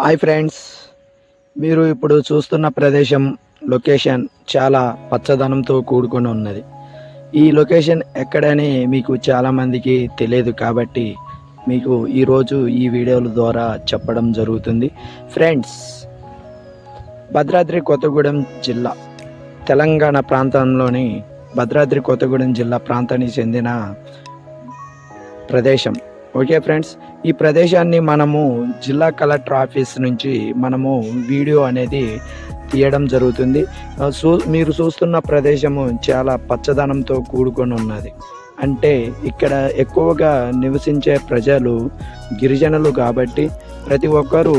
Hi friends, మీరు ఇప్పుడు చూస్తున్న ప్రదేశం లొకేషన్ చాలా పచ్చదనంతో కూడుకొని ఉన్నది. ఈ లొకేషన్ ఎక్కడని మీకు చాలామందికి తెలియదు కాబట్టి మీకు ఈరోజు ఈ వీడియోల ద్వారా చెప్పడం జరుగుతుంది. ఫ్రెండ్స్, భద్రాద్రి కొత్తగూడెం జిల్లా తెలంగాణ ప్రాంతంలోని భద్రాద్రి కొత్తగూడెం జిల్లా ప్రాంతానికి చెందిన ప్రదేశం. ఓకే ఫ్రెండ్స్, ఈ ప్రదేశాన్ని మనము జిల్లా కలెక్టర్ ఆఫీస్ నుంచి మనము వీడియో అనేది తీయడం జరుగుతుంది. మీరు చూస్తున్న ప్రదేశము చాలా పచ్చదనంతో కూడుకొని ఉన్నది. అంటే ఇక్కడ ఎక్కువగా నివసించే ప్రజలు గిరిజనులు కాబట్టి ప్రతి ఒక్కరూ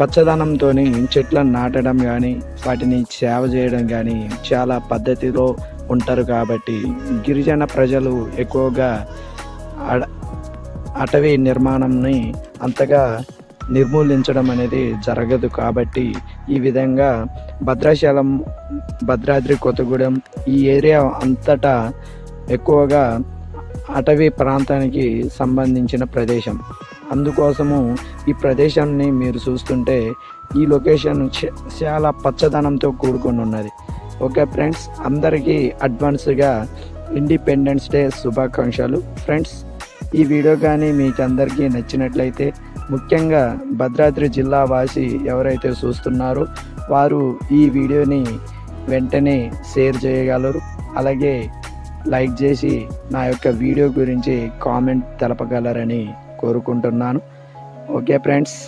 పచ్చదనంతో చెట్లను నాటడం కానీ వాటిని సేవ చేయడం కానీ చాలా పద్ధతిలో ఉంటారు. కాబట్టి గిరిజన ప్రజలు ఎక్కువగా అటవీ నిర్మాణంని అంతగా నిర్మూలించడం అనేది జరగదు. కాబట్టి ఈ విధంగా భద్రాచలం, భద్రాద్రి కొత్తగూడెం ఈ ఏరియా అంతటా ఎక్కువగా అటవీ ప్రాంతానికి సంబంధించిన ప్రదేశం. అందుకోసము ఈ ప్రదేశాన్ని మీరు చూస్తుంటే ఈ లొకేషన్ చాలా పచ్చదనంతో కూడుకొని ఉన్నది. ఓకే ఫ్రెండ్స్, అందరికీ అడ్వాన్స్గా ఇండిపెండెన్స్ డే శుభాకాంక్షలు. ఫ్రెండ్స్, ఈ వీడియో కానీ మీకు అందరికీ నచ్చినట్లయితే, ముఖ్యంగా భద్రాద్రి జిల్లా వాసి ఎవరైతే చూస్తున్నారో వారు ఈ వీడియోని వెంటనే షేర్ చేయగలరు. అలాగే లైక్ చేసి నా యొక్క వీడియో గురించి కామెంట్ తెలపగలరని కోరుకుంటున్నాను. Okay friends.